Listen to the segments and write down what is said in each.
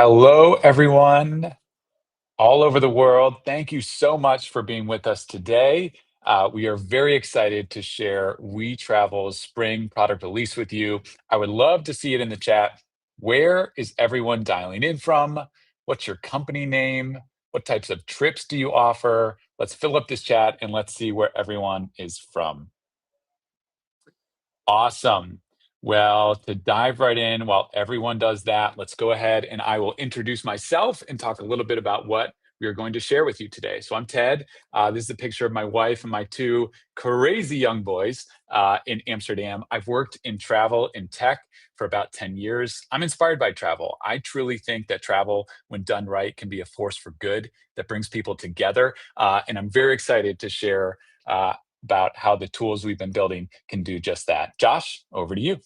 Hello, everyone all over the world. Thank you so much for being with us today. We are very excited to share WeTravel's spring product release with you. I would love to see it in the chat. Where is everyone dialing in from? What's your company name? What types of trips do you offer? Let's fill up this chat and let's see where everyone is from. Awesome. Well, to dive right in while everyone does that, let's go ahead and I will introduce myself and talk a little bit about what we are going to share with you today. So I'm Ted. This is a picture of my wife and my two crazy young boys in Amsterdam. I've worked in travel and tech for about 10 years. I'm inspired by travel. I truly think that travel, when done right, can be a force for good that brings people together. And I'm very excited to share about how the tools we've been building can do just that. Josh, over to you.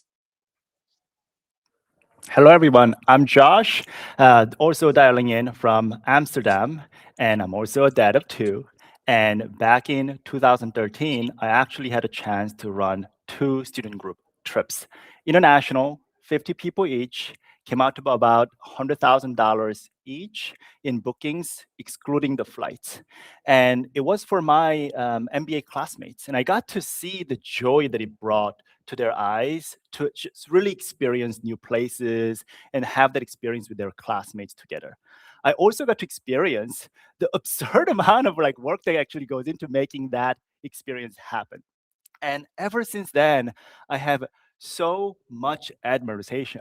Hello, everyone. I'm Josh, also dialing in from Amsterdam, and I'm also a dad of two. And back in 2013, I actually had a chance to run two student group trips, international, 50 people each, came out to about $100,000 each in bookings, excluding the flights. And it was for my MBA classmates. And I got to see the joy that it brought to their eyes to just really experience new places and have that experience with their classmates together. I also got to experience the absurd amount of work that actually goes into making that experience happen. And ever since then, I have so much admiration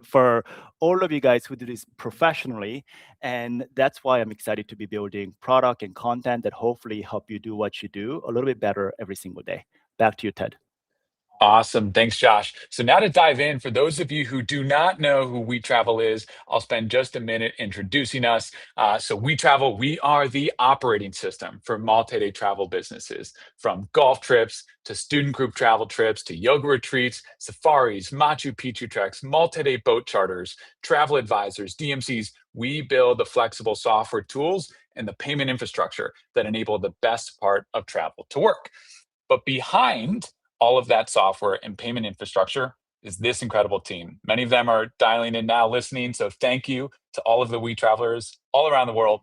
for all of you guys who do this professionally. And that's why I'm excited to be building product and content that hopefully help you do what you do a little bit better every single day. Back to you, Ted. Awesome. Thanks, Josh. So now to dive in, for those of you who do not know who WeTravel is, I'll spend just a minute introducing us. So WeTravel, we are the operating system for multi-day travel businesses, from golf trips to student group travel trips to yoga retreats, safaris, Machu Picchu treks, multi-day boat charters, travel advisors, DMCs. We build the flexible software tools and the payment infrastructure that enable the best part of travel to work. But behind all of that software and payment infrastructure is this incredible team. Many of them are dialing in now, listening. So thank you to all of the We Travelers all around the world.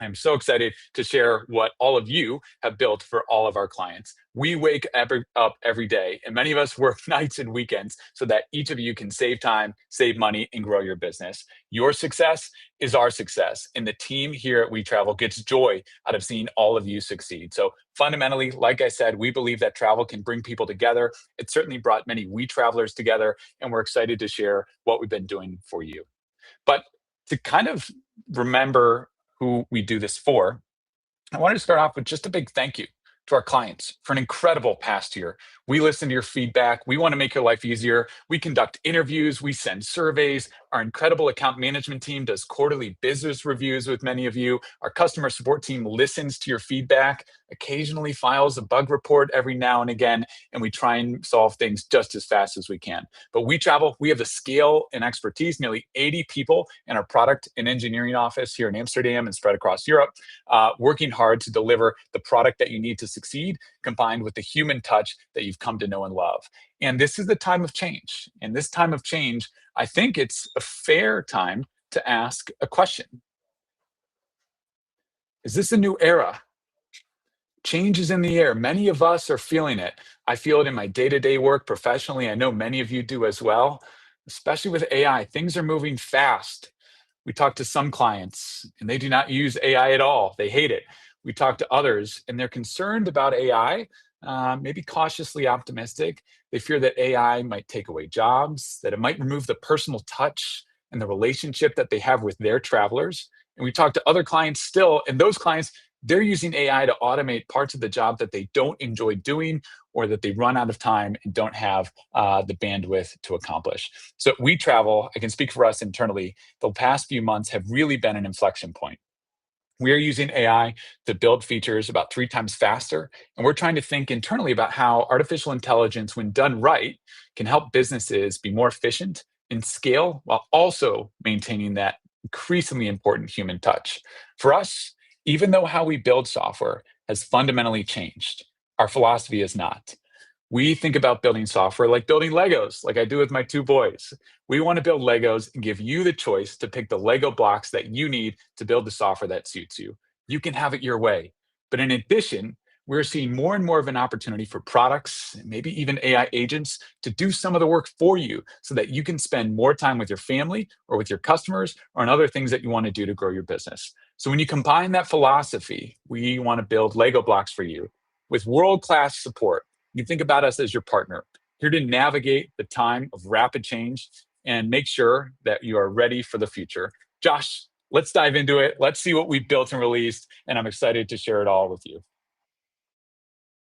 I'm so excited to share what all of you have built for all of our clients. We wake up every day, and many of us work nights and weekends so that each of you can save time, save money, and grow your business. Your success is our success, and the team here at WeTravel gets joy out of seeing all of you succeed. So fundamentally, like I said, we believe that travel can bring people together. It certainly brought many We Travelers together, and we're excited to share what we've been doing for you. But to kind of remember who we do this for, I wanted to start off with just a big thank you to our clients for an incredible past year. We listen to your feedback. We want to make your life easier. We conduct interviews. We send surveys. Our incredible account management team does quarterly business reviews with many of you. Our customer support team listens to your feedback, occasionally files a bug report every now and again, and we try and solve things just as fast as we can. But we travel, we have the scale and expertise, nearly 80 people in our product and engineering office here in Amsterdam and spread across Europe, working hard to deliver the product that you need to succeed, combined with the human touch that you've come to know and love. And this is the time of change. And this time of change, I think it's a fair time to ask a question. Is this a new era? Change is in the air. Many of us are feeling it. I feel it in my day-to-day work professionally. I know many of you do as well, especially with AI. Things are moving fast. We talk to some clients and they do not use AI at all. They hate it. We talk to others and they're concerned about AI, maybe cautiously optimistic. They fear that AI might take away jobs, that it might remove the personal touch and the relationship that they have with their travelers. And we talk to other clients still, and those clients, they're using AI to automate parts of the job that they don't enjoy doing or that they run out of time and don't have the bandwidth to accomplish. So we travel, I can speak for us internally, the past few months have really been an inflection point. We are using AI to build features about 3 times faster. And we're trying to think internally about how artificial intelligence, when done right, can help businesses be more efficient and scale while also maintaining that increasingly important human touch. For us, even though how we build software has fundamentally changed, our philosophy is not. We think about building software like building Legos, like I do with my two boys. We want to build Legos and give you the choice to pick the Lego blocks that you need to build the software that suits you. You can have it your way. But in addition, we're seeing more and more of an opportunity for products, and maybe even AI agents, to do some of the work for you so that you can spend more time with your family or with your customers or on other things that you want to do to grow your business. So when you combine that philosophy, we want to build Lego blocks for you with world-class support. You think about us as your partner, here to navigate the time of rapid change and make sure that you are ready for the future. Josh, let's dive into it. Let's see what we've built and released, and I'm excited to share it all with you.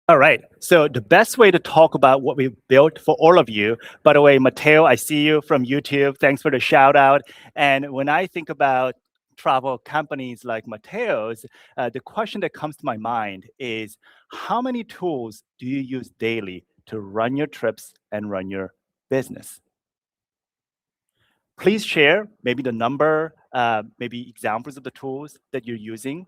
All right. So the best way to talk about what we built for all of you, by the way, Mateo, I see you from YouTube. Thanks for the shout out. And when I think about travel companies like Mateo's, the question that comes to my mind is how many tools do you use daily to run your trips and run your business? Please share maybe the number, maybe examples of the tools that you're using,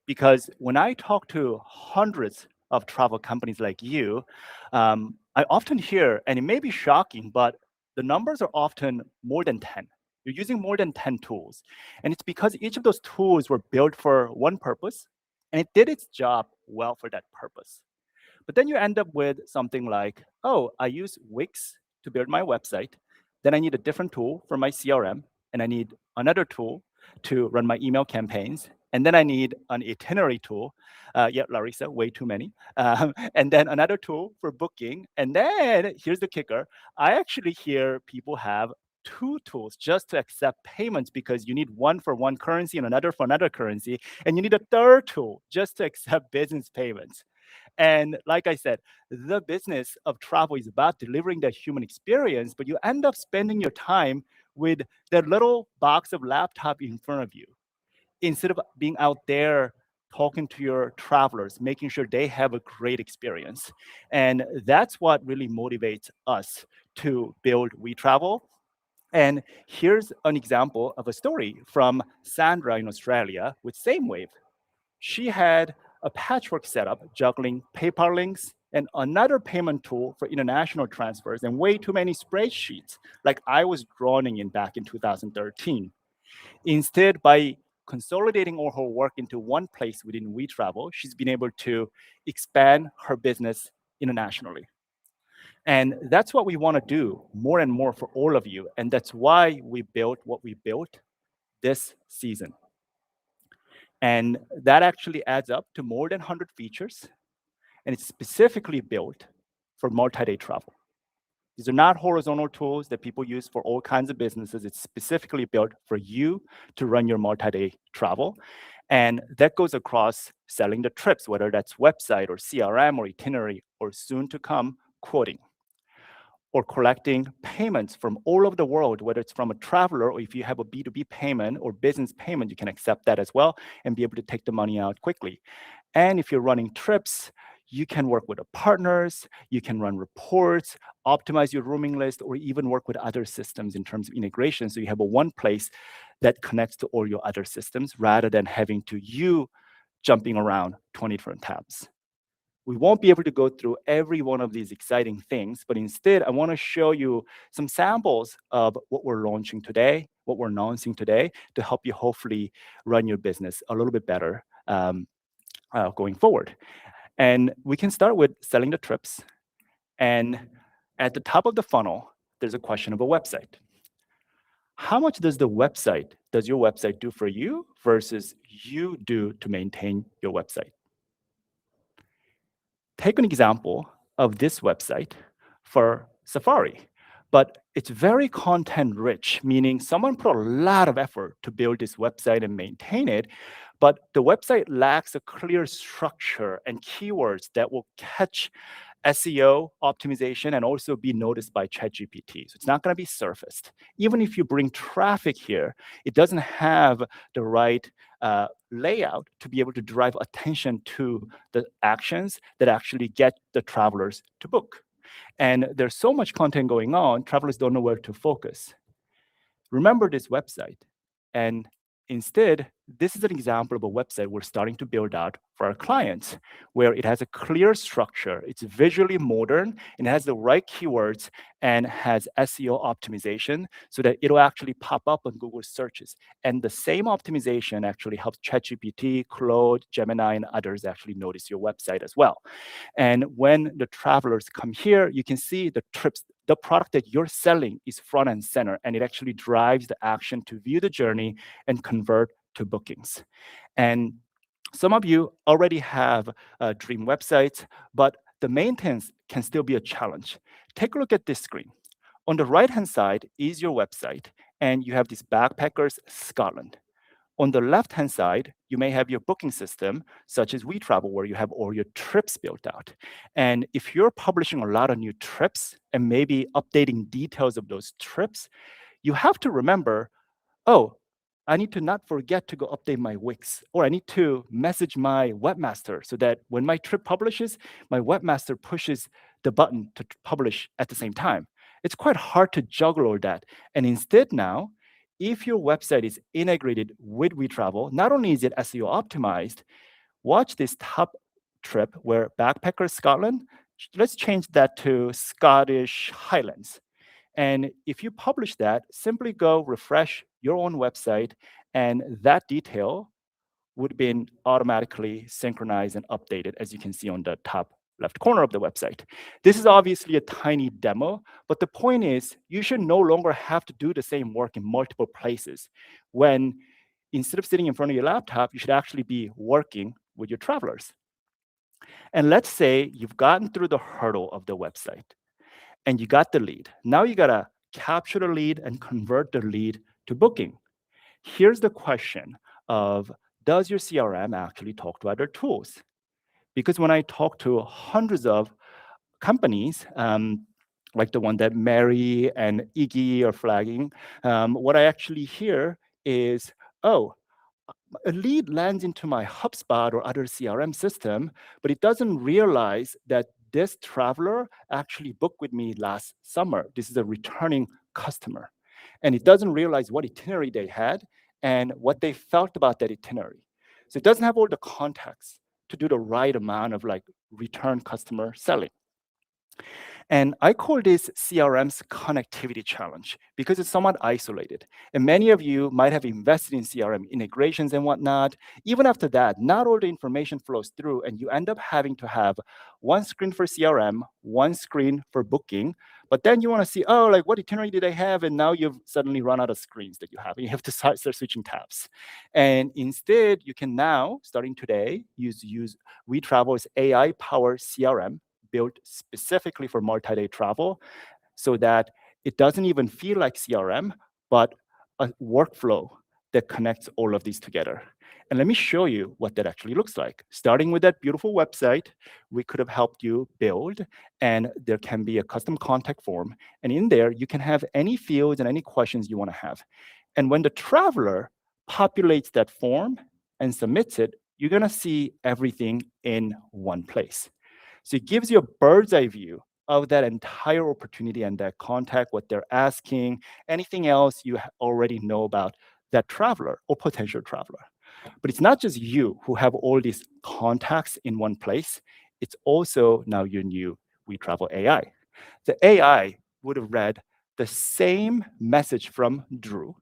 because when I talk to hundreds of travel companies like you, I often hear, and it may be shocking, but the numbers are often more than 10. You're using more than 10 tools. And it's because each of those tools were built for one purpose, and it did its job well for that purpose. But then you end up with something like, oh, I use Wix to build my website. Then I need a different tool for my CRM, and I need another tool to run my email campaigns. And then I need an itinerary tool. Yeah, Larissa, way too many. And then another tool for booking. And then here's the kicker. I actually hear people have two tools just to accept payments because you need one for one currency and another for another currency. And you need a third tool just to accept business payments. And like I said, the business of travel is about delivering that human experience, but you end up spending your time with that little box of laptop in front of you instead of being out there talking to your travelers, making sure they have a great experience. And that's what really motivates us to build WeTravel. And here's an example of a story from Sandra in Australia with SameWave. She had a patchwork setup juggling PayPal links and another payment tool for international transfers and way too many spreadsheets like I was drowning in back in 2013. Instead, by consolidating all her work into one place within WeTravel, she's been able to expand her business internationally. And that's what we want to do more and more for all of you. And that's why we built what we built this season. And that actually adds up to more than 100 features. And it's specifically built for multi-day travel. These are not horizontal tools that people use for all kinds of businesses. It's specifically built for you to run your multi-day travel. And that goes across selling the trips, whether that's website or CRM or itinerary or soon to come quoting, or collecting payments from all over the world, whether it's from a traveler or if you have a B2B payment or business payment, you can accept that as well and be able to take the money out quickly. And if you're running trips, you can work with the partners, you can run reports, optimize your rooming list, or even work with other systems in terms of integration. So you have a one place that connects to all your other systems rather than having to you jumping around 20 different tabs. We won't be able to go through every one of these exciting things, but instead, I want to show you some samples of what we're launching today, what we're announcing today, to help you hopefully run your business a little bit better going forward. And we can start with selling the trips. And at the top of the funnel, there's a question of a website. How much does your website do for you versus you do to maintain your website? Take an example of this website for Safari, but it's very content rich, meaning someone put a lot of effort to build this website and maintain it, but the website lacks a clear structure and keywords that will catch SEO optimization and also be noticed by ChatGPT. So it's not going to be surfaced. Even if you bring traffic here, it doesn't have the right layout to be able to drive attention to the actions that actually get the travelers to book. And there's so much content going on, travelers don't know where to focus. Remember this website. And instead, this is an example of a website we're starting to build out for our clients, where it has a clear structure, it's visually modern, and it has the right keywords and has SEO optimization so that it'll actually pop up on Google searches. And the same optimization actually helps ChatGPT, Claude, Gemini, and others actually notice your website as well. And when the travelers come here, you can see the trips, the product that you're selling is front and center, and it actually drives the action to view the journey and convert to bookings. And some of you already have dream websites, but the maintenance can still be a challenge. Take a look at this screen. On the right-hand side is your website, and you have this Backpackers Scotland. On the left-hand side, you may have your booking system, such as WeTravel, where you have all your trips built out. And if you're publishing a lot of new trips and maybe updating details of those trips, you have to remember, oh, I need to not forget to go update my Wix, or I need to message my webmaster so that when my trip publishes, my webmaster pushes the button to publish at the same time. It's quite hard to juggle all that. And instead now, if your website is integrated with WeTravel, not only is it SEO optimized, watch this top trip where Backpacker Scotland, let's change that to Scottish Highlands. And if you publish that, simply go refresh your own website, and that detail would have been automatically synchronized and updated, as you can see on the top left corner of the website. This is obviously a tiny demo, but the point is you should no longer have to do the same work in multiple places. When instead of sitting in front of your laptop, you should actually be working with your travelers. And let's say you've gotten through the hurdle of the website and you got the lead. Now you gotta capture the lead and convert the lead to booking. Here's the question of, does your CRM actually talk to other tools? Because when I talk to hundreds of companies, like the one that Mary and Iggy are flagging, what I actually hear is, oh, a lead lands into my HubSpot or other CRM system, but it doesn't realize that this traveler actually booked with me last summer. This is a returning customer. And it doesn't realize what itinerary they had and what they felt about that itinerary. So it doesn't have all the context to do the right amount of like return customer selling. And I call this CRM's connectivity challenge because it's somewhat isolated. And many of you might have invested in CRM integrations and whatnot. Even after that, not all the information flows through, and you end up having to have one screen for CRM, one screen for booking. But then you want to see, oh, like what itinerary did I have? And now you've suddenly run out of screens that you have, and you have to start switching tabs. And instead, you can now, starting today, use WeTravel's AI-powered CRM built specifically for multi-day travel so that it doesn't even feel like CRM, but a workflow that connects all of these together. And let me show you what that actually looks like. Starting with that beautiful website, we could have helped you build, and there can be a custom contact form. And in there, you can have any fields and any questions you want to have. And when the traveler populates that form and submits it, you're going to see everything in one place. So it gives you a bird's eye view of that entire opportunity and that contact, what they're asking, anything else you already know about that traveler or potential traveler. But it's not just you who have all these contacts in one place. It's also now your new WeTravel AI. The AI would have read the same message from Drew,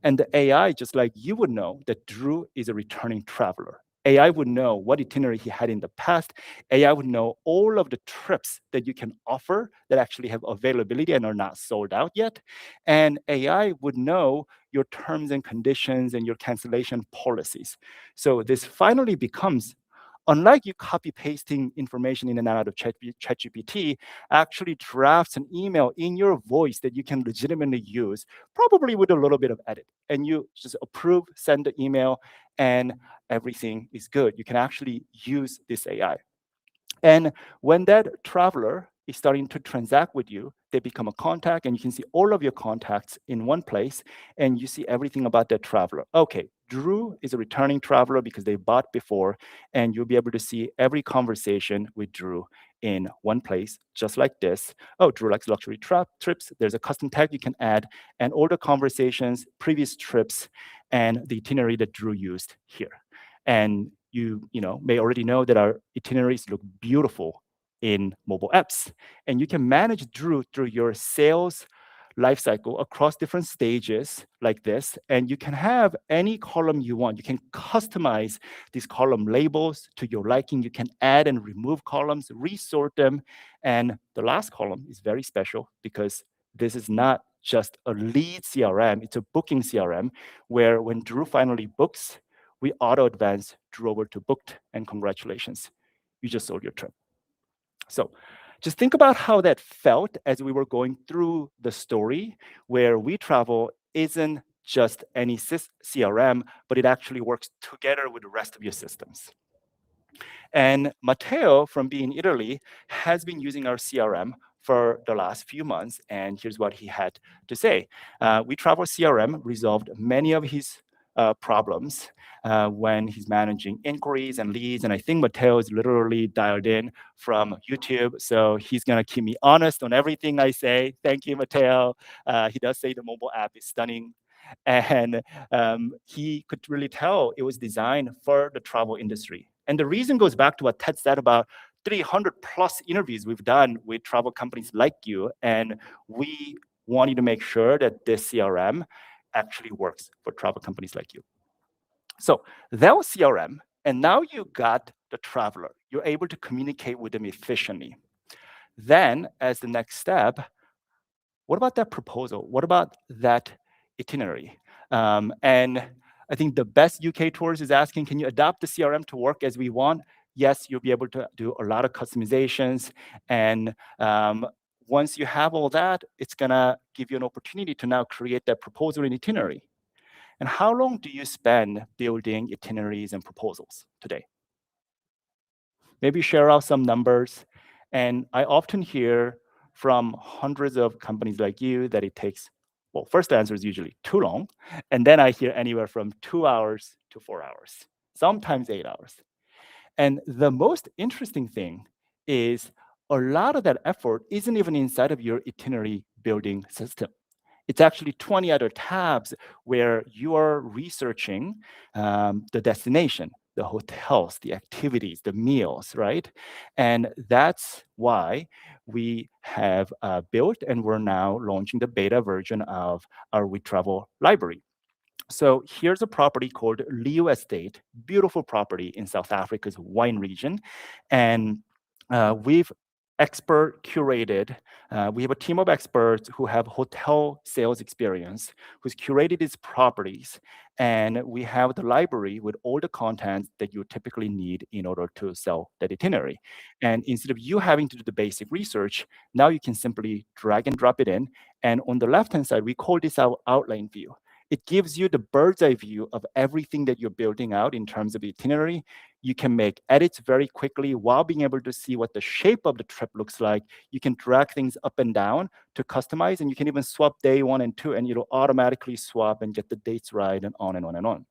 and the AI, just like you would know that Drew is a returning traveler. AI would know what itinerary he had in the past. AI would know all of the trips that you can offer that actually have availability and are not sold out yet. And AI would know your terms and conditions and your cancellation policies. So this finally becomes, unlike you copy pasting information in and out of ChatGPT, actually drafts an email in your voice that you can legitimately use, probably with a little bit of edit. And you just approve, send the email, and everything is good. You can actually use this AI. And when that traveler is starting to transact with you, they become a contact, and you can see all of your contacts in one place, and you see everything about that traveler. Okay, Drew is a returning traveler because they bought before, and you'll be able to see every conversation with Drew in one place, just like this. Oh, Drew likes luxury trips. There's a custom tag you can add, and all the conversations, previous trips, and the itinerary that Drew used here. And you may already know that our itineraries look beautiful in mobile apps, and you can manage through your sales lifecycle across different stages like this, and you can have any column you want. You can customize these column labels to your liking. You can add and remove columns, resort them, and the last column is very special because this is not just a lead CRM, it's a booking CRM, where when Drew finally books, we auto advance Drew over to booked, and congratulations, you just sold your trip. So just think about how that felt as we were going through the story, where WeTravel isn't just any CRM, but it actually works together with the rest of your systems. And Matteo from Be in Italy has been using our CRM for the last few months, and here's what he had to say. WeTravel CRM resolved many of his problems when he's managing inquiries and leads, and I think Matteo is literally dialed in from YouTube, so he's gonna keep me honest on everything I say. Thank you, Matteo. He does say the mobile app is stunning, and he could really tell it was designed for the travel industry. And the reason goes back to what Ted said about 300 plus interviews we've done with travel companies like you, and we wanted to make sure that this CRM actually works for travel companies like you. So that was CRM, and now you got the traveler. You're able to communicate with them efficiently. Then, as the next step, what about that proposal? What about that itinerary? And I think the best UK tours is asking, can you adapt the CRM to work as we want? Yes, you'll be able to do a lot of customizations. And once you have all that, it's gonna give you an opportunity to now create that proposal and itinerary. And how long do you spend building itineraries and proposals today? Maybe share out some numbers. And I often hear from hundreds of companies like you that it takes, well, first answer is usually too long. And then I hear anywhere from 2 hours to 4 hours, sometimes 8 hours. And the most interesting thing is a lot of that effort isn't even inside of your itinerary building system. It's actually 20 other tabs where you are researching the destination, the hotels, the activities, the meals, right? And that's why we have built and we're now launching the beta version of our WeTravel library. So here's a property called Leo Estate, beautiful property in South Africa's wine region. And we've expert curated, we have a team of experts who have hotel sales experience, who's curated these properties. And we have the library with all the content that you typically need in order to sell that itinerary. And instead of you having to do the basic research, now you can simply drag and drop it in. And on the left-hand side, we call this our outline view. It gives you the bird's eye view of everything that you're building out in terms of itinerary. You can make edits very quickly while being able to see what the shape of the trip looks like. You can drag things up and down to customize, and you can even swap day 1 and 2, and it'll automatically swap and get the dates right, and on and on and on.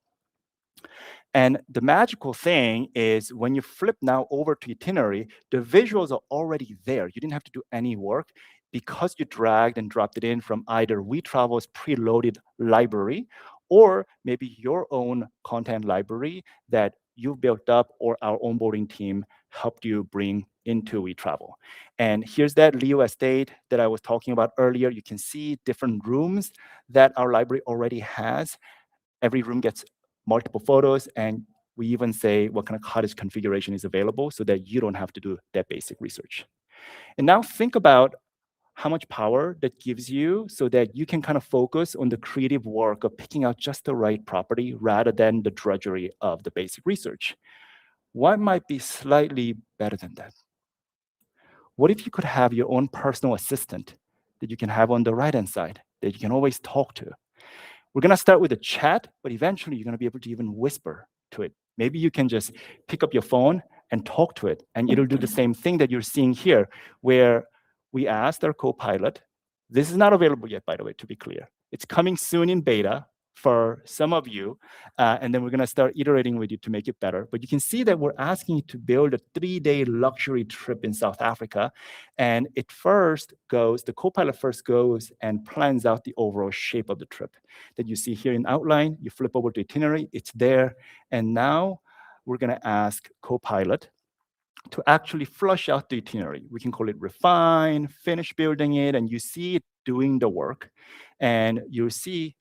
And the magical thing is when you flip now over to itinerary, the visuals are already there. You didn't have to do any work because you dragged and dropped it in from either WeTravel's preloaded library or maybe your own content library that you've built up or our onboarding team helped you bring into WeTravel. And here's that Leo Estate that I was talking about earlier. You can see different rooms that our library already has. Every room gets multiple photos, and we even say what kind of cottage configuration is available so that you don't have to do that basic research. And now think about how much power that gives you so that you can kind of focus on the creative work of picking out just the right property rather than the drudgery of the basic research. What might be slightly better than that? What if you could have your own personal assistant that you can have on the right-hand side that you can always talk to? We're gonna start with a chat, but eventually you're gonna be able to even whisper to it. Maybe you can just pick up your phone and talk to it, and it'll do the same thing that you're seeing here, where we asked our co-pilot. This is not available yet, by the way, to be clear. It's coming soon in beta for some of you, and then we're gonna start iterating with you to make it better. But you can see that we're asking you to build a 3-day luxury trip in South Africa, and it first goes, the co-pilot first goes and plans out the overall shape of the trip that you see here in outline. You flip over to itinerary, it's there, and now we're going to ask Copilot to actually flush out the itinerary. We can call it refine, finish building it, and you see it doing the work. And you'll see,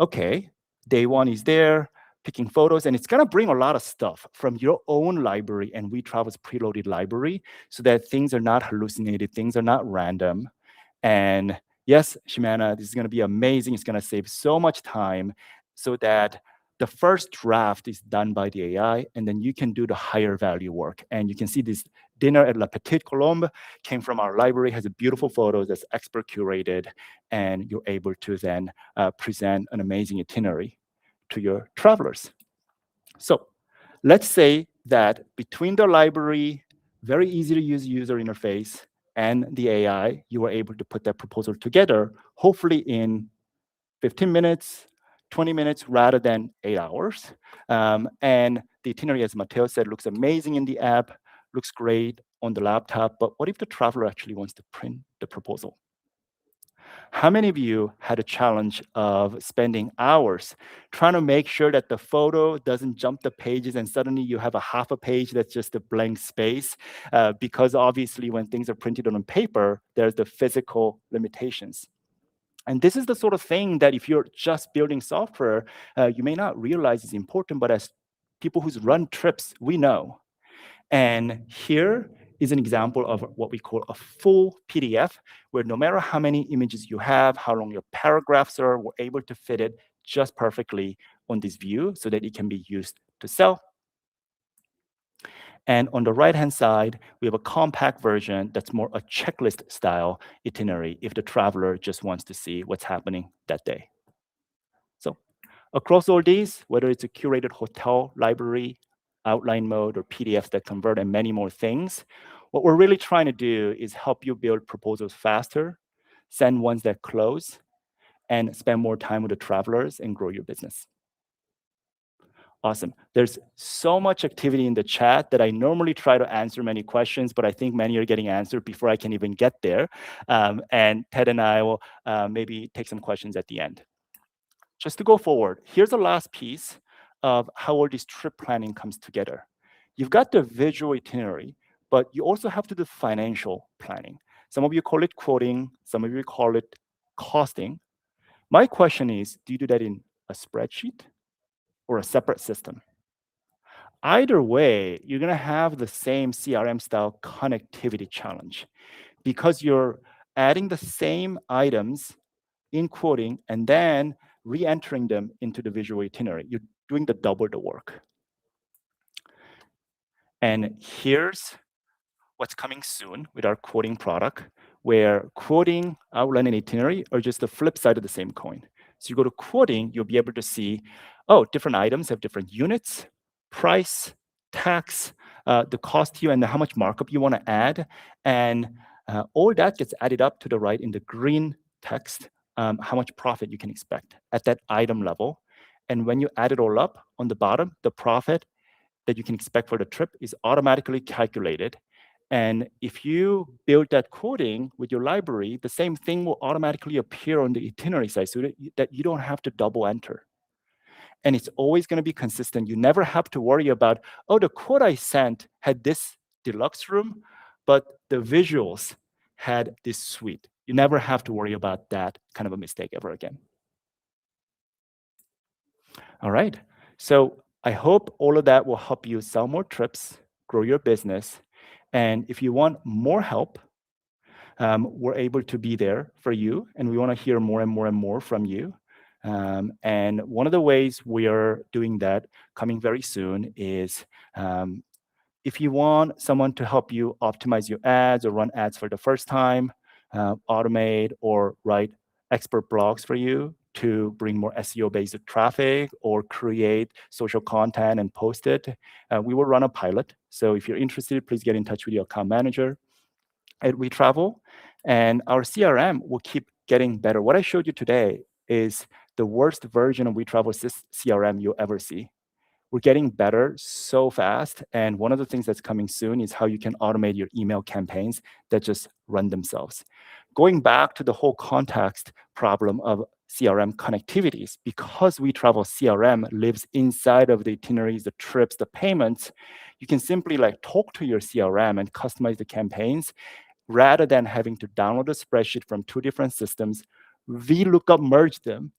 okay, day one is there, picking photos, and it's gonna bring a lot of stuff from your own library and WeTravel's preloaded library so that things are not hallucinated, things are not random. And yes, Shimana, this is gonna be amazing. It's gonna save so much time so that the first draft is done by the AI, and then you can do the higher value work. And you can see this dinner at La Petite Colombe came from our library, has a beautiful photos that's expert curated, and you're able to then present an amazing itinerary to your travelers. So let's say that between the library, very easy to use user interface, and the AI, you were able to put that proposal together, hopefully in 15 minutes, 20 minutes rather than 8 hours. And the itinerary, as Matteo said, looks amazing in the app, looks great on the laptop. But what if the traveler actually wants to print the proposal? How many of you had a challenge of spending hours trying to make sure that the photo doesn't jump the pages and suddenly you have a half a page that's just a blank space? Because obviously, when things are printed on paper, there's the physical limitations. And this is the sort of thing that if you're just building software, you may not realize is important, but as people who's run trips, we know. And here is an example of what we call a full PDF, where no matter how many images you have, how long your paragraphs are, we're able to fit it just perfectly on this view so that it can be used to sell. And on the right-hand side, we have a compact version that's more a checklist style itinerary if the traveler just wants to see what's happening that day. So across all these, whether it's a curated hotel library, outline mode, or PDFs that convert, and many more things, what we're really trying to do is help you build proposals faster, send ones that close, and spend more time with the travelers and grow your business. Awesome. There's so much activity in the chat that I normally try to answer many questions, but I think many are getting answered before I can even get there. And Ted and I will maybe take some questions at the end. Just to go forward, here's the last piece of how all this trip planning comes together. You've got the visual itinerary, but you also have to do financial planning. Some of you call it quoting, some of you call it costing. My question is, do you do that in a spreadsheet or a separate system? Either way, you're gonna have the same CRM style connectivity challenge because you're adding the same items in quoting and then re-entering them into the visual itinerary. You're doing the double the work. And here's what's coming soon with our quoting product, where quoting, outline, and itinerary are just the flip side of the same coin. So you go to quoting, you'll be able to see, oh, different items have different units, price, tax, the cost to you, and how much markup you want to add. And all that gets added up to the right in the green text, how much profit you can expect at that item level. And when you add it all up on the bottom, the profit that you can expect for the trip is automatically calculated. And if you build that quoting with your library, the same thing will automatically appear on the itinerary side so that you don't have to double enter. And it's always going to be consistent. You never have to worry about, oh, the quote I sent had this deluxe room, but the visuals had this suite. You never have to worry about that kind of a mistake ever again. All right. So I hope all of that will help you sell more trips, grow your business. And if you want more help, we're able to be there for you. And we want to hear more and more and more from you. And one of the ways we are doing that coming very soon is if you want someone to help you optimize your ads or run ads for the first time, automate or write expert blogs for you to bring more SEO-based traffic or create social content and post it, we will run a pilot. So if you're interested, please get in touch with your account manager at WeTravel. And our CRM will keep getting better. What I showed you today is the worst version of WeTravel CRM you'll ever see. We're getting better so fast. And one of the things that's coming soon is how you can automate your email campaigns that just run themselves. going back to the whole context problem of CRM connectivities, because WeTravel CRM lives inside of the itineraries, the trips, the payments, you can simply like talk to your CRM and customize the campaigns rather than having to download a spreadsheet from two different systems, VLOOKUP merge them,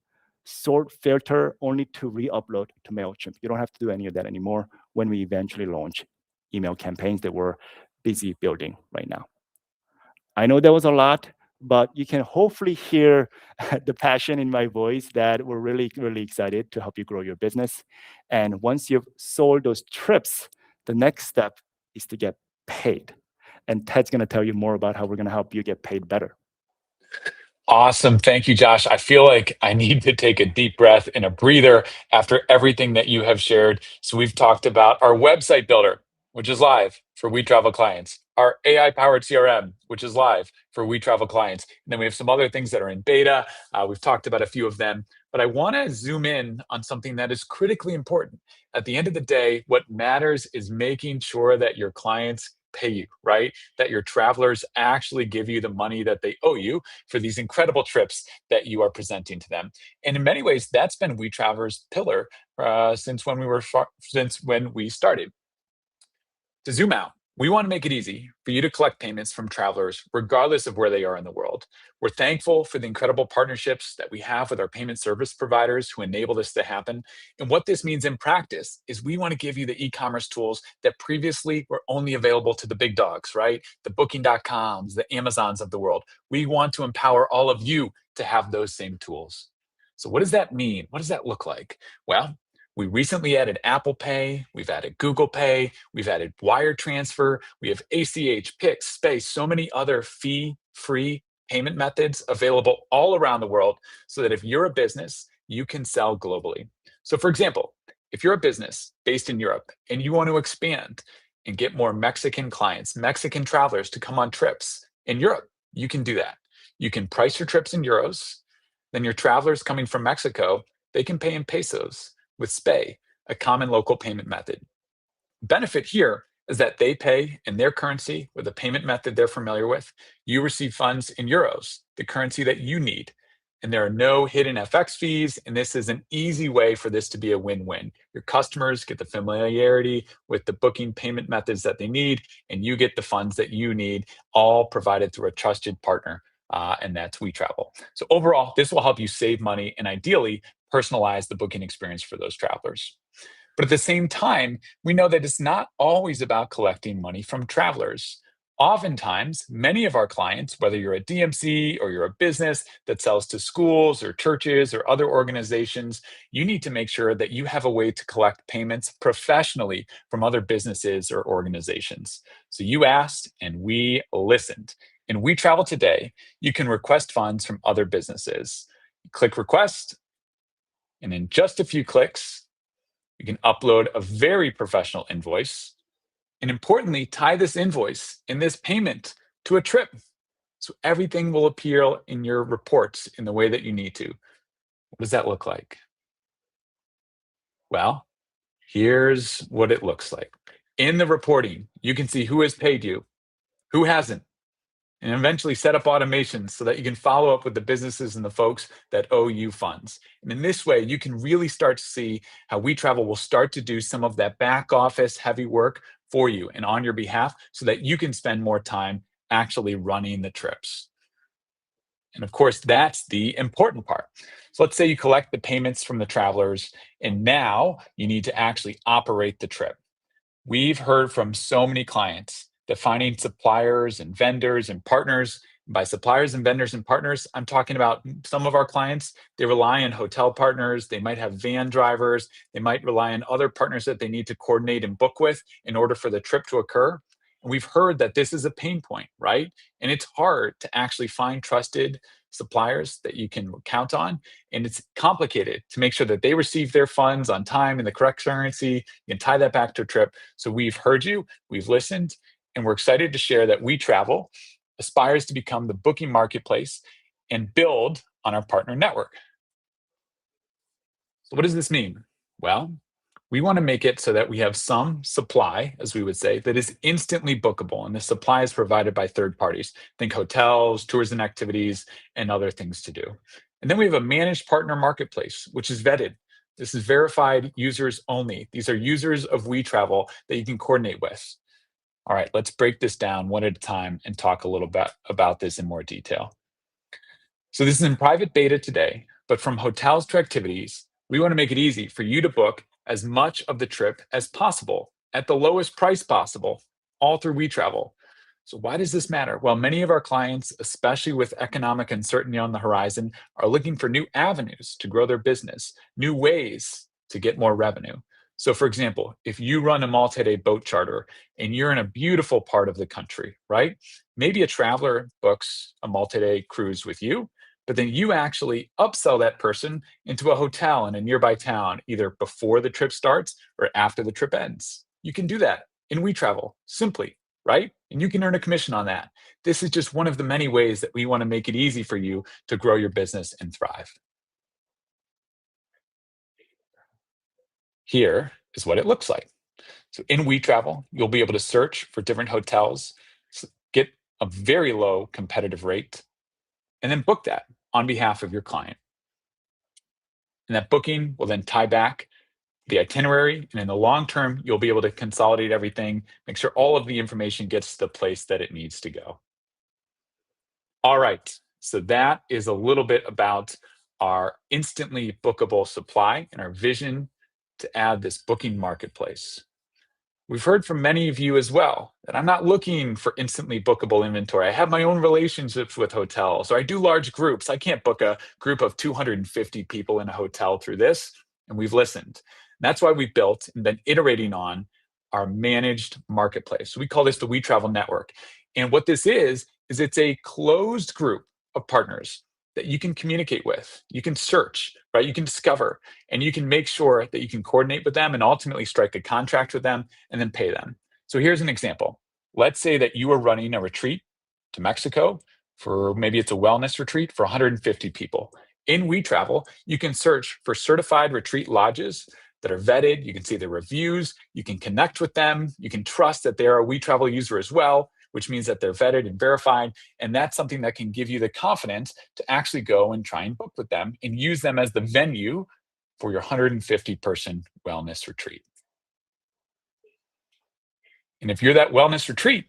sort, filter, only to re-upload to MailChimp. You don't have to do any of that anymore when we eventually launch email campaigns that we're busy building right now. I know there was a lot, but you can hopefully hear the passion in my voice that we're really, really excited to help you grow your business. And once you've sold those trips, the next step is to get paid. And Ted's going to tell you more about how we're going to help you get paid better. Awesome. Thank you, Josh. I feel like I need to take a deep breath and a breather after everything that you have shared. So we've talked about our website builder, which is live for WeTravel clients, our AI-powered CRM, which is live for WeTravel clients. And then we have some other things that are in beta. We've talked about a few of them, but I want to zoom in on something that is critically important. At the end of the day, what matters is making sure that your clients pay you, right? That your travelers actually give you the money that they owe you for these incredible trips that you are presenting to them. And in many ways, that's been WeTravel's pillar since when we started. To zoom out, we want to make it easy for you to collect payments from travelers, regardless of where they are in the world. We're thankful for the incredible partnerships that we have with our payment service providers who enable this to happen. And what this means in practice is we want to give you the e-commerce tools that previously were only available to the big dogs, right? The Booking.coms, the Amazons of the world. We want to empower all of you to have those same tools. So what does that mean? What does that look like? Well, we recently added Apple Pay, we've added Google Pay, we've added wire transfer, we have ACH, Pix, Space, so many other fee-free payment methods available all around the world so that if you're a business, you can sell globally. So for example, if you're a business based in Europe and you want to expand and get more Mexican clients, Mexican travelers to come on trips in Europe, you can do that. You can price your trips in euros, then your travelers coming from Mexico, they can pay in pesos with SPAY, a common local payment method. Benefit here is that they pay in their currency with a payment method they're familiar with. You receive funds in euros, the currency that you need. And there are no hidden FX fees, and this is an easy way for this to be a win-win. Your customers get the familiarity with the booking payment methods that they need, and you get the funds that you need, all provided through a trusted partner, and that's WeTravel. So overall, this will help you save money and ideally personalize the booking experience for those travelers. But at the same time, we know that it's not always about collecting money from travelers. Oftentimes, many of our clients, whether you're a DMC or you're a business that sells to schools or churches or other organizations, you need to make sure that you have a way to collect payments professionally from other businesses or organizations. So you asked and we listened. In WeTravel today, you can request funds from other businesses. Click request, and in just a few clicks, you can upload a very professional invoice and importantly, tie this invoice and this payment to a trip. So everything will appear in your reports in the way that you need to. What does that look like? Well, here's what it looks like. In the reporting, you can see who has paid you, who hasn't, and eventually set up automations so that you can follow up with the businesses and the folks that owe you funds. And in this way, you can really start to see how WeTravel will start to do some of that back office heavy work for you and on your behalf so that you can spend more time actually running the trips. And of course, that's the important part. So let's say you collect the payments from the travelers, and now you need to actually operate the trip. We've heard from so many clients that finding suppliers and vendors and partners, by suppliers and vendors and partners, I'm talking about some of our clients, they rely on hotel partners, they might have van drivers, they might rely on other partners that they need to coordinate and book with in order for the trip to occur. And we've heard that this is a pain point, right? And it's hard to actually find trusted suppliers that you can count on. And it's complicated to make sure that they receive their funds on time in the correct currency. You can tie that back to a trip. So we've heard you, we've listened, and we're excited to share that WeTravel aspires to become the booking marketplace and build on our partner network. So what does this mean? Well, We want to make it so that we have some supply, as we would say, that is instantly bookable. And the supply is provided by third parties. Think hotels, tours and activities, and other things to do. And then we have a managed partner marketplace, which is vetted. This is verified users only. These are users of WeTravel that you can coordinate with. All right, let's break this down one at a time and talk a little bit about this in more detail. So this is in private beta today, but from hotels to activities, we want to make it easy for you to book as much of the trip as possible at the lowest price possible, all through WeTravel. So why does this matter? Well, many of our clients, especially with economic uncertainty on the horizon, are looking for new avenues to grow their business, new ways to get more revenue. So for example, if you run a multi-day boat charter and you're in a beautiful part of the country, right? Maybe a traveler books a multi-day cruise with you, but then you actually upsell that person into a hotel in a nearby town, either before the trip starts or after the trip ends. You can do that in WeTravel simply, right? And you can earn a commission on that. This is just one of the many ways that we want to make it easy for you to grow your business and thrive. Here is what it looks like. So in WeTravel, you'll be able to search for different hotels, get a very low competitive rate, and then book that on behalf of your client. And that booking will then tie back the itinerary. And in the long term, you'll be able to consolidate everything, make sure all of the information gets to the place that it needs to go. All right. So that is a little bit about our instantly bookable supply and our vision to add this booking marketplace. We've heard from many of you as well that I'm not looking for instantly bookable inventory. I have my own relationships with hotels, or I do large groups. I can't book a group of 250 people in a hotel through this. And we've listened. That's why we built and been iterating on our managed marketplace. We call this the WeTravel Network. And what this is it's a closed group of partners that you can communicate with. You can search, right? You can discover, and you can make sure that you can coordinate with them and ultimately strike a contract with them and then pay them. So here's an example. Let's say that you are running a retreat to Mexico for maybe it's a wellness retreat for 150 people. In WeTravel, you can search for certified retreat lodges that are vetted. You can see the reviews. You can connect with them. You can trust that they're a WeTravel user as well, which means that they're vetted and verified. And that's something that can give you the confidence to actually go and try and book with them and use them as the venue for your 150-person wellness retreat. And if you're that wellness retreat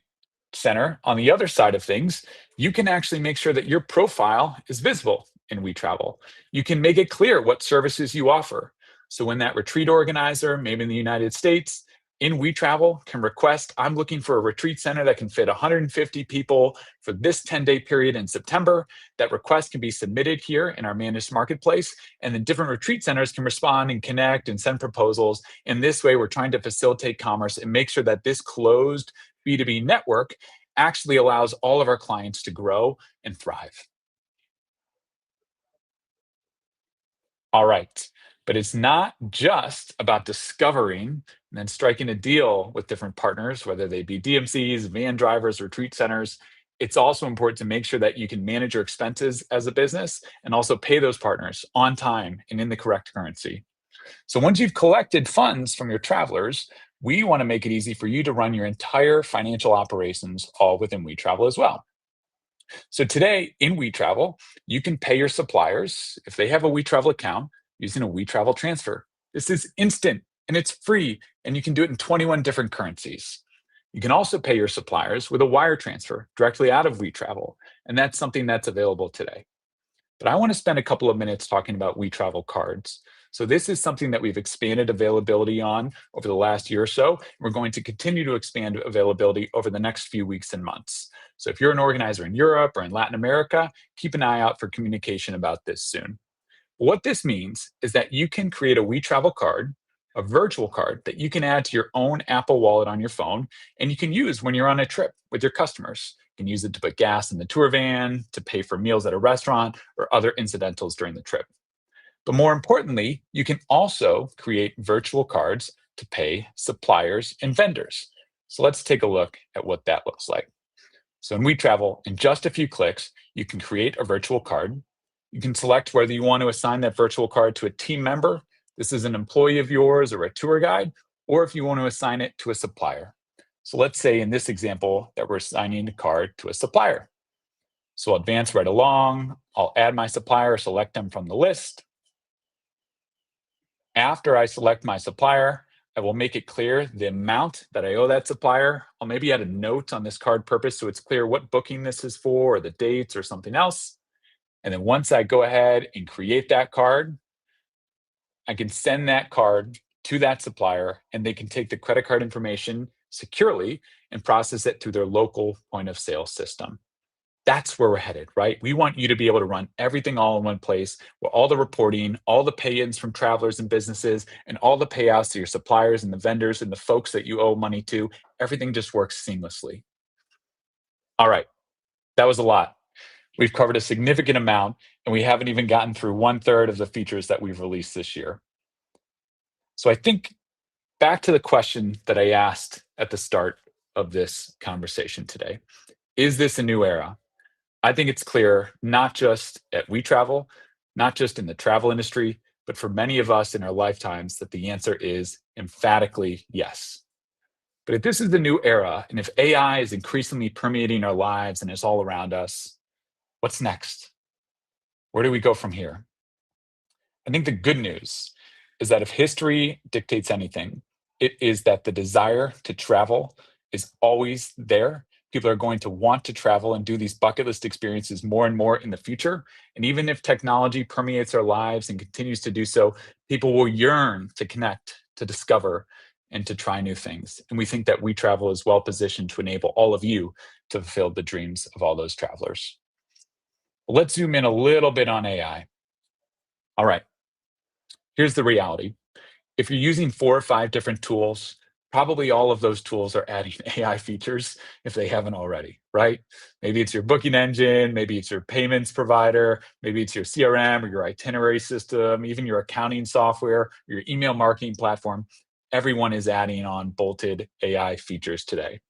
center on the other side of things, you can actually make sure that your profile is visible in WeTravel. You can make it clear what services you offer. So when that retreat organizer, maybe in the United States, in WeTravel can request, I'm looking for a retreat center that can fit 150 people for this 10-day period in September. That request can be submitted here in our managed marketplace, and then different retreat centers can respond and connect and send proposals. In this way, we're trying to facilitate commerce and make sure that this closed B2B network actually allows all of our clients to grow and thrive. All right. But it's not just about discovering and then striking a deal with different partners, whether they be DMCs, van drivers, retreat centers. It's also important to make sure that you can manage your expenses as a business and also pay those partners on time and in the correct currency. So once you've collected funds from your travelers, we want to make it easy for you to run your entire financial operations all within WeTravel as well. So today in WeTravel, you can pay your suppliers if they have a WeTravel account using a WeTravel transfer. This is instant and it's free, and you can do it in 21 different currencies. You can also pay your suppliers with a wire transfer directly out of WeTravel, and that's something that's available today. But I want to spend a couple of minutes talking about WeTravel cards. So this is something that we've expanded availability on over the last year or so. We're going to continue to expand availability over the next few weeks and months. So if you're an organizer in Europe or in Latin America, keep an eye out for communication about this soon. What this means is that you can create a WeTravel card, a virtual card that you can add to your own Apple Wallet on your phone, and you can use when you're on a trip with your customers. You can use it to put gas in the tour van, to pay for meals at a restaurant, or other incidentals during the trip. But more importantly, you can also create virtual cards to pay suppliers and vendors. So let's take a look at what that looks like. So in WeTravel, in just a few clicks, you can create a virtual card. You can select whether you want to assign that virtual card to a team member this is an employee of yours or a tour guide, or if you want to assign it to a supplier. So let's say in this example that we're assigning a card to a supplier. So I'll advance right along. I'll add my supplier, select them from the list. After I select my supplier, I will make it clear the amount that I owe that supplier. I'll maybe add a note on this card purpose so it's clear what booking this is for, or the dates, or something else. And then once I go ahead and create that card, I can send that card to that supplier, and they can take the credit card information securely and process it through their local point of sale system. That's where we're headed, right? We want you to be able to run everything all in one place, where all the reporting, all the pay-ins from travelers and businesses, and all the payouts to your suppliers and the vendors and the folks that you owe money to, everything just works seamlessly. All right, that was a lot. We've covered a significant amount, and we haven't even gotten through 1/3 of the features that we've released this year. So I think back to the question that I asked at the start of this conversation today. Is this a new era? I think it's clear, not just at WeTravel, not just in the travel industry, but for many of us in our lifetimes, that the answer is emphatically yes. But if this is the new era, and if AI is increasingly permeating our lives and is all around us, what's next? Where do we go from here? I think the good news is that if history dictates anything, it is that the desire to travel is always there. People are going to want to travel and do these bucket list experiences more and more in the future. And even if technology permeates our lives and continues to do so, people will yearn to connect, to discover, and to try new things. And we think that WeTravel is well positioned to enable all of you to fulfill the dreams of all those travelers. Let's zoom in a little bit on AI. All right, here's the reality. If you're using 4 or 5 different tools, probably all of those tools are adding AI features if they haven't already, right? Maybe it's your booking engine, maybe it's your payments provider, maybe it's your CRM or your itinerary system, even your accounting software, your email marketing platform. Everyone is adding on bolted AI features today.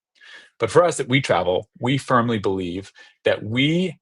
But for us at WeTravel, we firmly believe that we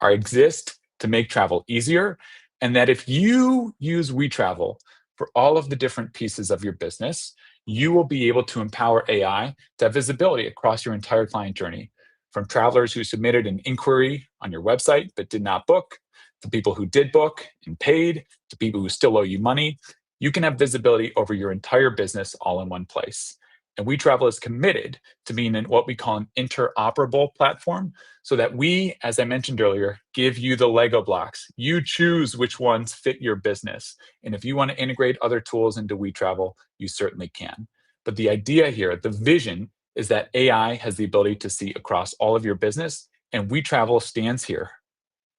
exist to make travel easier, and that if you use WeTravel for all of the different pieces of your business, you will be able to empower AI to have visibility across your entire client journey, from travelers who submitted an inquiry on your website but did not book, to people who did book and paid, to people who still owe you money. You can have visibility over your entire business all in one place. And WeTravel is committed to being in what we call an interoperable platform, so that we, as I mentioned earlier, give you the Lego blocks. You choose which ones fit your business. And if you want to integrate other tools into WeTravel, you certainly can. But the idea here, the vision, is that AI has the ability to see across all of your business, and WeTravel stands here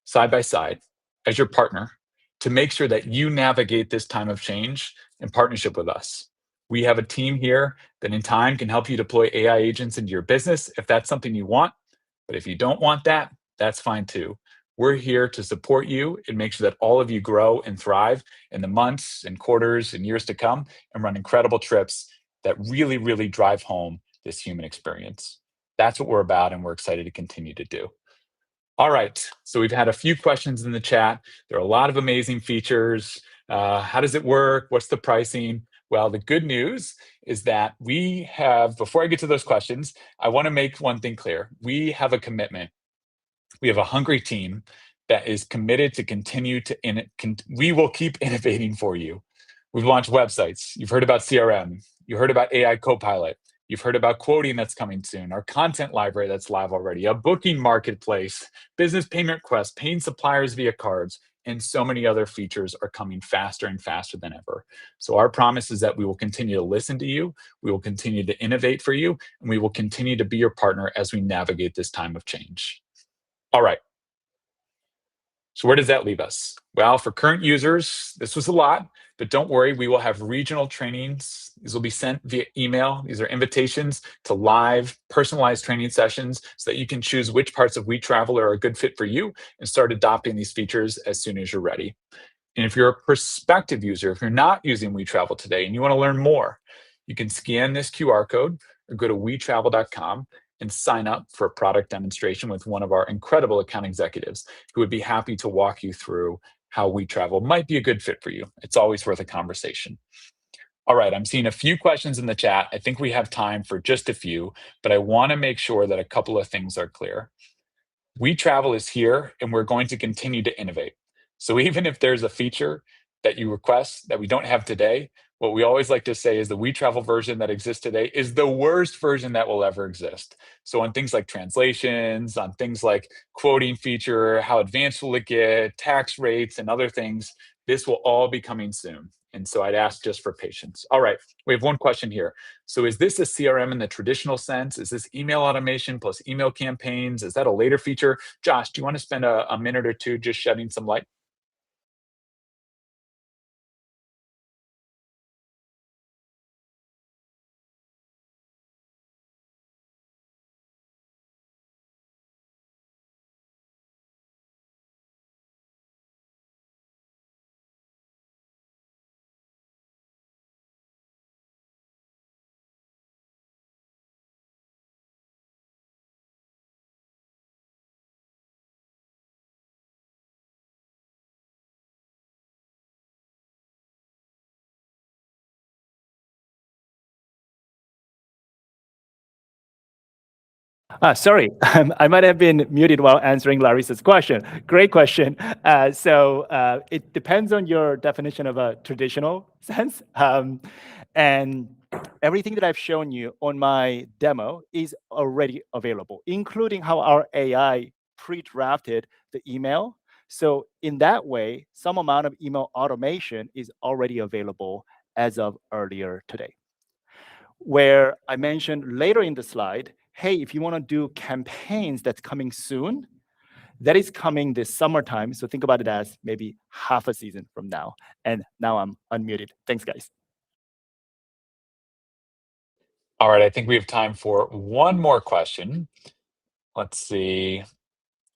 side by side as your partner to make sure that you navigate this time of change in partnership with us. We have a team here that in time can help you deploy AI agents into your business if that's something you want. But if you don't want that, that's fine too. We're here to support you and make sure that all of you grow and thrive in the months and quarters and years to come, and run incredible trips that really, really drive home this human experience. That's what we're about, and we're excited to continue to do. All right, so we've had a few questions in the chat. There are a lot of amazing features. How does it work? What's the pricing? Well, the good news is that we have, before I get to those questions, I want to make one thing clear. We have a commitment. We have a hungry team that is committed to continue to, we will keep innovating for you. We've launched websites. You've heard about CRM. You heard about AI Copilot. You've heard about quoting that's coming soon, our content library that's live already, a booking marketplace, business payment requests, paying suppliers via cards, and so many other features are coming faster and faster than ever. So our promise is that we will continue to listen to you, we will continue to innovate for you, and we will continue to be your partner as we navigate this time of change. All right. So where does that leave us? Well, for current users, this was a lot, but don't worry, we will have regional trainings. These will be sent via email. These are invitations to live, personalized training sessions so that you can choose which parts of WeTravel are a good fit for you and start adopting these features as soon as you're ready. And if you're a prospective user, if you're not using WeTravel today and you want to learn more, you can scan this QR code or go to wetravel.com and sign up for a product demonstration with one of our incredible account executives who would be happy to walk you through how WeTravel might be a good fit for you. It's always worth a conversation. All right, I'm seeing a few questions in the chat. I think we have time for just a few, but I want to make sure that a couple of things are clear. WeTravel is here and we're going to continue to innovate. So even if there's a feature that you request that we don't have today, what we always like to say is the WeTravel version that exists today is the worst version that will ever exist. So on things like translations, on things like quoting feature, how advanced will it get, tax rates and other things, this will all be coming soon. And so I'd ask just for patience. All right, we have one question here. So is this a CRM in the traditional sense? Is this email automation plus email campaigns? Is that a later feature? Josh, do you want to spend a minute or two just shedding some light? Sorry, I might have been muted while answering Larissa's question. Great question. It depends on your definition of a traditional sense. And everything that I've shown you on my demo is already available, including how our AI pre-drafted the email. So in that way, some amount of email automation is already available as of earlier today. Where I mentioned later in the slide, hey, if you want to do campaigns that's coming soon, that is coming this summertime. So think about it as maybe half a season from now. And now I'm unmuted. Thanks, guys. All right, I think we have time for one more question. Let's see.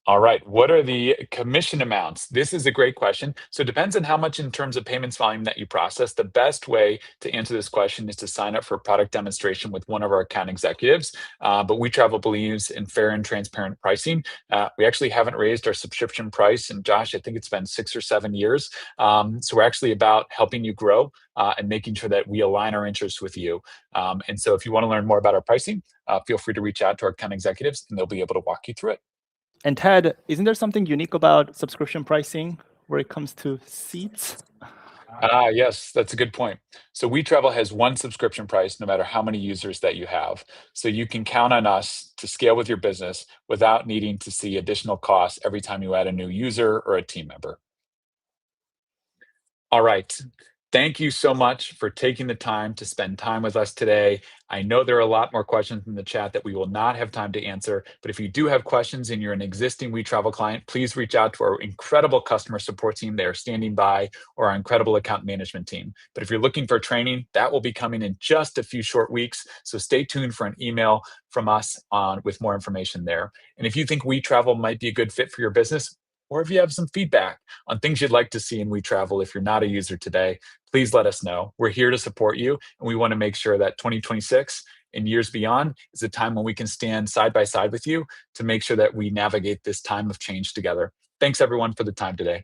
All right. What are the commission amounts? This is a great question. So it depends on how much in terms of payments volume that you process. The best way to answer this question is to sign up for a product demonstration with one of our account executives. But WeTravel believes in fair and transparent pricing. We actually haven't raised our subscription price. And Josh, I think it's been 6 or 7 years. So we're actually about helping you grow and making sure that we align our interests with you. And so if you want to learn more about our pricing, feel free to reach out to our account executives and they'll be able to walk you through it. And Ted, isn't there something unique about subscription pricing where it comes to seats? Yes, that's a good point. So WeTravel has one subscription price no matter how many users that you have. So you can count on us to scale with your business without needing to see additional costs every time you add a new user or a team member. All right. Thank you so much for taking the time to spend time with us today. I know there are a lot more questions in the chat that we will not have time to answer, but if you do have questions and you're an existing WeTravel client, please reach out to our incredible customer support team. They are standing by, or our incredible account management team. But if you're looking for training, that will be coming in just a few short weeks. So stay tuned for an email from us on with more information there. And if you think WeTravel might be a good fit for your business, or if you have some feedback on things you'd like to see in WeTravel if you're not a user today, please let us know. We're here to support you, and we want to make sure that 2026 and years beyond is a time when we can stand side by side with you to make sure that we navigate this time of change together. Thanks, everyone, for the time today.